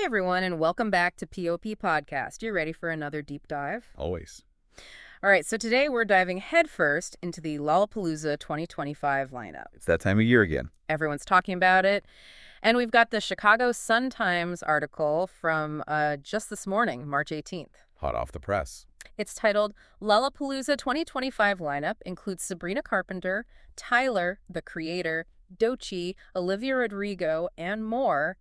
everyone, and welcome back to POP Podcast. You ready for another deep dive? Always. All right, so today we're diving headfirst into the Lollapalooza 2025 lineup. It's that time of year again. Everyone's talking about it. And we've got the Chicago Sun-Times article from just this morning, March 18th. Hot off the press. It's titled, Lollapalooza 2025 lineup includes Sabrina Carpenter, Tyler, the Creator, Doechii, Olivia Rodrigo, and more.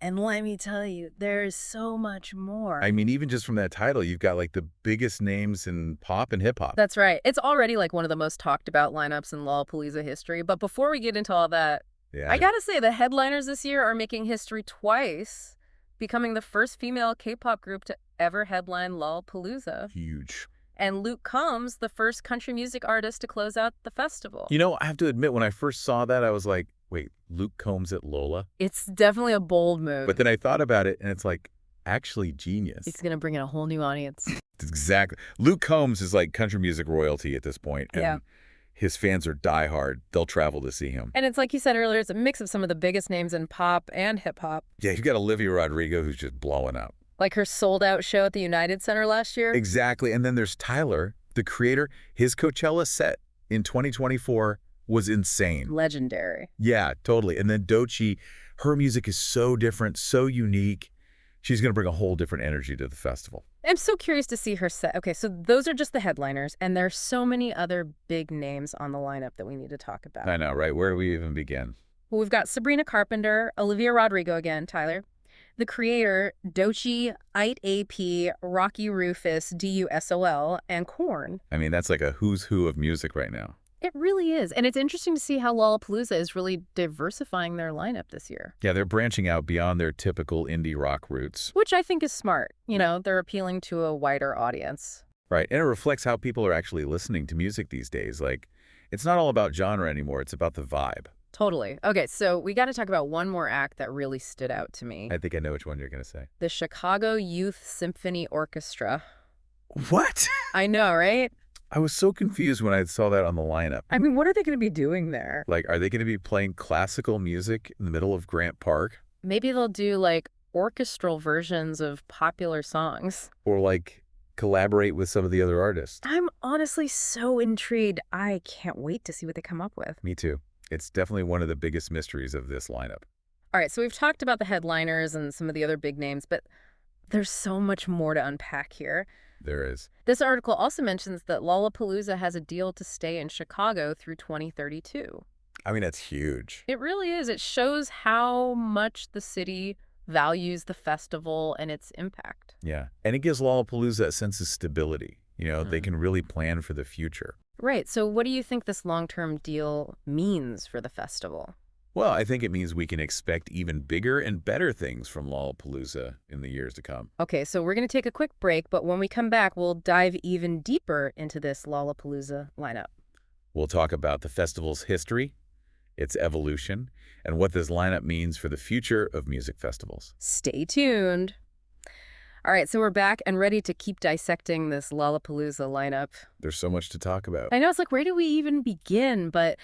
And let me tell you, there's so much more. I mean, even just from that title, you've got like the biggest names in pop and hip hop. That's right. It's already like one of the most talked about lineups in Lollapalooza history. But before we get into all that, I gotta say the headliners this year are making history twice, becoming the first female K-pop group to ever headline Lollapalooza. Huge. And Luke Combs, the first country music artist to close out the festival. You know, I have to admit, when I first saw that, I was like, wait, Luke Combs at Lola? It's definitely a bold move. But then I thought about it, and it's like, actually genius. It's going to bring in a whole new audience. Exactly. Luke Combs is like country music royalty at this point. And his fans are diehard. They'll travel to see him. And it's like you said earlier, it's a mix of some of the biggest names in pop and hip-hop. Yeah, you've got Olivia Rodrigo, who's just blowing up. Like her sold-out show at the United Center last year? Exactly. And then there's Tyler, the Creator. His Coachella set in 2024 was insane. Legendary. Yeah, totally. And then Doechii, her music is so different, so unique. She's going to bring a whole different energy to the festival. I'm so curious to see her set. Okay, so those are just the headliners, and there's so many other big names on the lineup that we need to talk about. I know, right? Where do we even begin? Well, we've got Sabrina Carpenter, Olivia Rodrigo again, Tyler, the Creator, Doechii, IT-AP, Rocky Rufus, DUSOL, and Korn. I mean, that's like a who's who of music right now. It really is. And it's interesting to see how Lollapalooza is really diversifying their lineup this year. Yeah, they're branching out beyond their typical indie rock roots. Which I think is smart. You know, they're appealing to a wider audience. Right. And it reflects how people are actually listening to music these days. Like, it's not all about genre anymore. It's about the vibe. Totally. Okay, so we got to talk about one more act that really stood out to me. I think I know which one you're going to say. The Chicago Youth Symphony Orchestra. What? I know, right? I was so confused when I saw that on the lineup. I mean, what are they going to be doing there? Like, are they going to be playing classical music in the middle of Grant Park? Maybe they'll do, like, orchestral versions of popular songs. Or, like, collaborate with some of the other artists. I'm honestly so intrigued. I can't wait to see what they come up with. Me too. It's definitely one of the biggest mysteries of this lineup. All right, so we've talked about the headliners and some of the other big names, but there's so much more to unpack here. There is. This article also mentions that Lollapalooza has a deal to stay in Chicago through 2032. I mean, that's huge. It really is. It shows how much the city values the festival and its impact. Yeah. And it gives Lollapalooza a sense of stability. You know, they can really plan for the future. Right. So what do you think this long-term deal means for the festival? Well, I think it means we can expect even bigger and better things from Lollapalooza in the years to come. Okay, so we're going to take a quick break, but when we come back, we'll dive even deeper into this Lollapalooza lineup. We'll talk about the festival's history, its evolution, and what this lineup means for the future of music festivals. Stay tuned. All right, so we're back and ready to keep dissecting this Lollapalooza lineup. There's so much to talk about. I know, it's like, where do we even begin? But,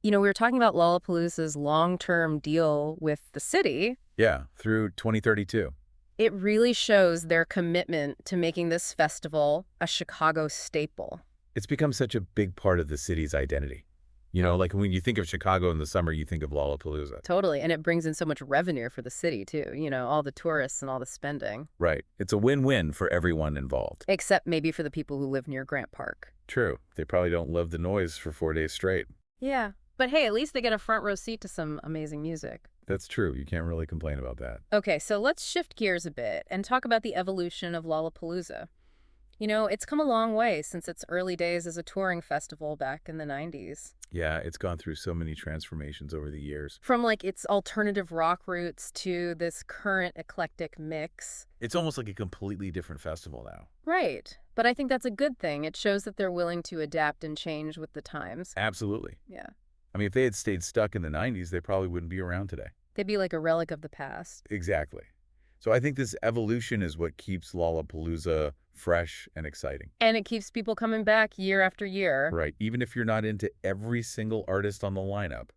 you know, we were talking about Lollapalooza's long-term deal with the city. Yeah, through 2032. It really shows their commitment to making this festival a Chicago staple. It's become such a big part of the city's identity. You know, like when you think of Chicago in the summer, you think of Lollapalooza. Totally. And it brings in so much revenue for the city, too. You know, all the tourists and all the spending. Right. It's a win-win for everyone involved. Except maybe for the people who live near Grant Park. True. They probably don't love the noise for 4 days straight. Yeah. But hey, at least they get a front row seat to some amazing music. That's true. You can't really complain about that. Okay, so let's shift gears a bit and talk about the evolution of Lollapalooza. You know, it's come a long way since its early days as a touring festival back in the 90s. Yeah, it's gone through so many transformations over the years. From, like, its alternative rock roots to this current eclectic mix. It's almost like a completely different festival now. Right. But I think that's a good thing. It shows that they're willing to adapt and change with the times. Absolutely. Yeah. I mean, if they had stayed stuck in the 90s, they probably wouldn't be around today. They'd be like a relic of the past. Exactly. So I think this evolution is what keeps Lollapalooza fresh and exciting. And it keeps people coming back year after year. Right. Even if you're not into every single artist on the lineup,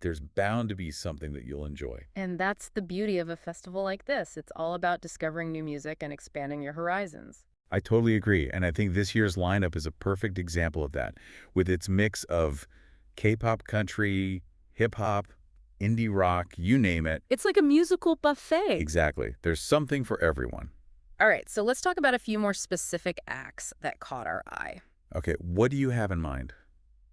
There's bound to be something that you'll enjoy. And that's the beauty of a festival like this. It's all about discovering new music and expanding your horizons. I totally agree, and I think this year's lineup is a perfect example of that, with its mix of K-pop, country, hip-hop, indie rock, you name it. It's like a musical buffet. Exactly. There's something for everyone. All right, so let's talk about a few more specific acts that caught our eye. Okay, what do you have in mind?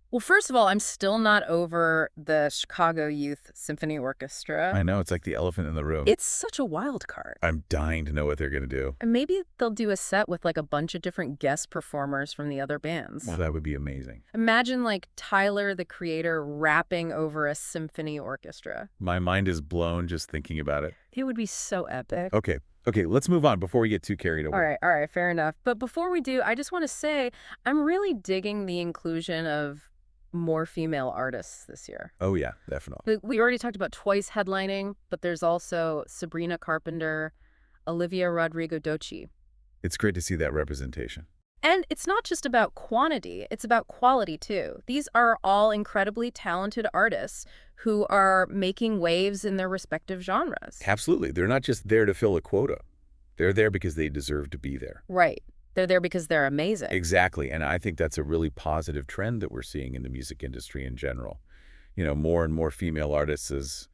Well, first of all, I'm still not over the Chicago Youth Symphony Orchestra. I know, it's like the elephant in the room. It's such a wild card. I'm dying to know what they're going to do. And maybe they'll do a set with like a bunch of different guest performers from the other bands. Well, that would be amazing. Imagine like Tyler, the creator, rapping over a symphony orchestra. My mind is blown just thinking about it. It would be so epic. Okay, let's move on before we get too carried away. All right, fair enough. But before we do, I just want to say I'm really digging the inclusion of more female artists this year. Oh yeah, definitely. We already talked about Twice headlining, but there's also Sabrina Carpenter, Olivia Rodrigo. It's great to see that representation. And it's not just about quantity, it's about quality too. These are all incredibly talented artists who are making waves in their respective genres. Absolutely. They're not just there to fill a quota. They're there because they deserve to be there. Right. They're there because they're amazing. Exactly. And I think that's a really positive trend that we're seeing in the music industry in general. You know, more and more female artists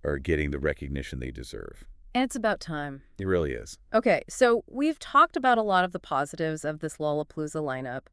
are getting the recognition they deserve. And it's about time. It really is. Okay, so we've talked about a lot of the positives of this Lollapalooza lineup,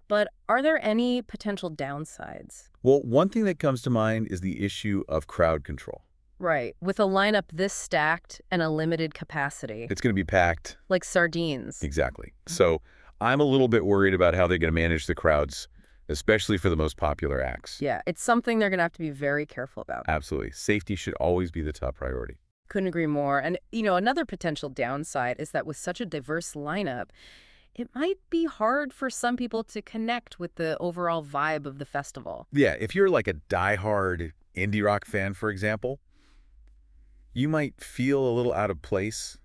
but are there any potential downsides? Well, one thing that comes to mind is the issue of crowd control. Right, with a lineup this stacked and a limited capacity. It's going to be packed. Like sardines. Exactly. So I'm a little bit worried about how they're going to manage the crowds, especially for the most popular acts. Yeah, it's something they're going to have to be very careful about. Absolutely. Safety should always be the top priority. Couldn't agree more. And, another potential downside is that with such a diverse lineup, it might be hard for some people to connect with the overall vibe of the festival. Yeah, if you're like a diehard indie rock fan, for example, you might feel a little out of place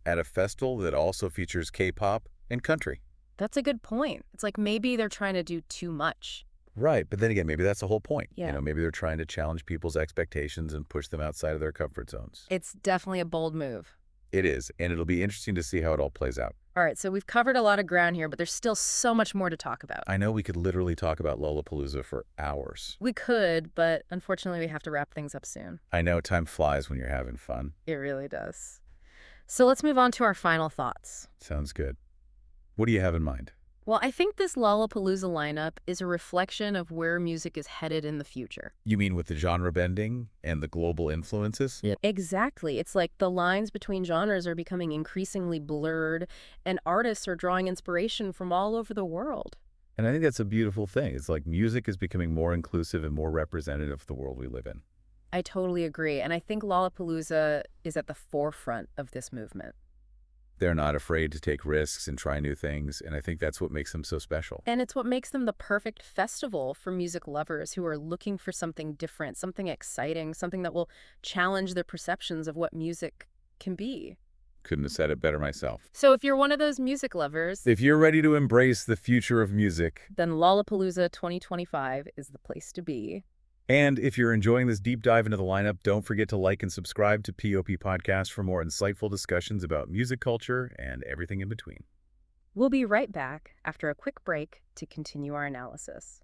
at a festival that also features K-pop and country. That's a good point. It's like maybe they're trying to do too much. Right, but then again, maybe that's the whole point. Yeah. Maybe they're trying to challenge people's expectations and push them outside of their comfort zones. It's definitely a bold move. It is, and it'll be interesting to see how it all plays out. All right, so we've covered a lot of ground here, but there's still so much more to talk about. I know we could literally talk about Lollapalooza for hours. We could, but unfortunately we have to wrap things up soon. I know time flies when you're having fun. It really does. So let's move on to our final thoughts. Sounds good. What do you have in mind? Well, I think this Lollapalooza lineup is a reflection of where music is headed in the future. You mean with the genre bending and the global influences? Yeah. Exactly. It's like the lines between genres are becoming increasingly blurred, and artists are drawing inspiration from all over the world. And I think that's a beautiful thing. It's like music is becoming more inclusive and more representative of the world we live in. I totally agree, and I think Lollapalooza is at the forefront of this movement. They're not afraid to take risks and try new things, and I think that's what makes them so special. And it's what makes them the perfect festival for music lovers who are looking for something different, something exciting, something that will challenge their perceptions of what music can be. Couldn't have said it better myself. So if you're one of those music lovers, If you're ready to embrace the future of music, then Lollapalooza 2025 is the place to be. and if you're enjoying this deep dive into the lineup, don't forget to like and subscribe to POP Podcast for more insightful discussions about music culture and everything in between. We'll be right back after a quick break to continue our analysis.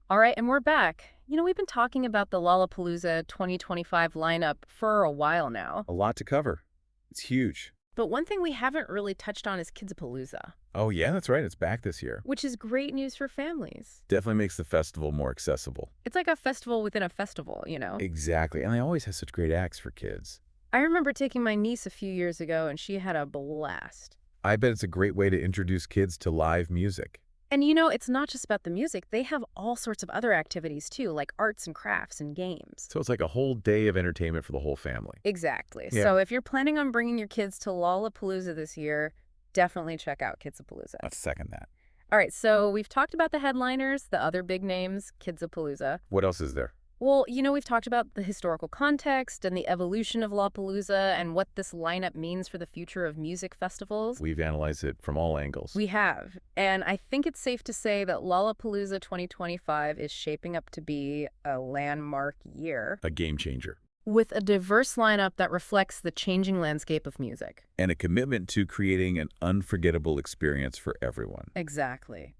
All right, and we're back. We've been talking about the Lollapalooza 2025 lineup for a while now. A lot to cover. It's huge. But one thing we haven't really touched on is Kidzapalooza, Oh yeah, that's right. It's back this year. which is great news for families. Definitely makes the festival more accessible. It's like a festival within a festival. Exactly. And they always have such great acts for kids. I remember taking my niece a few years ago, and she had a blast. I bet it's a great way to introduce kids to live music. And it's not just about the music. They have all sorts of other activities too, like arts and crafts and games. So it's like a whole day of entertainment for the whole family. Exactly. Yeah. So if you're planning on bringing your kids to Lollapalooza this year, definitely check out Kidzapalooza. Let's second that. All right, so we've talked about the headliners, the other big names, Kidzapalooza. What else is there? Well, we've talked about the historical context and the evolution of Lollapalooza and what this lineup means for the future of music festivals. We've analyzed it from all angles. We have. And I think it's safe to say that Lollapalooza 2025 is shaping up to be a landmark year A game changer. with a diverse lineup that reflects the changing landscape of music. And a commitment to creating an unforgettable experience for everyone. Exactly.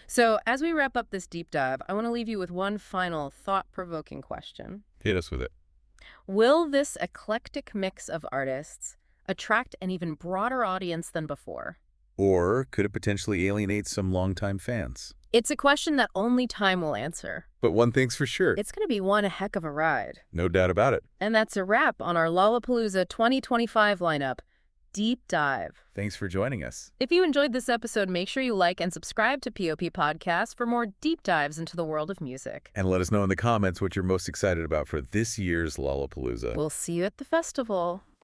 So, as we wrap up this deep dive, I want to leave you with one final thought-provoking question. Hit us with it. Will this eclectic mix of artists attract an even broader audience than before? Or could it potentially alienate some longtime fans? It's a question that only time will answer. But one thing's for sure. It's going to be one heck of a ride. No doubt about it. And that's a wrap on our Lollapalooza 2025 lineup. Deep dive. Thanks for joining us. If you enjoyed this episode, make sure you like and subscribe to POP Podcast for more deep dives into the world of music. And let us know in the comments what you're most excited about for this year's Lollapalooza. We'll see you at the festival.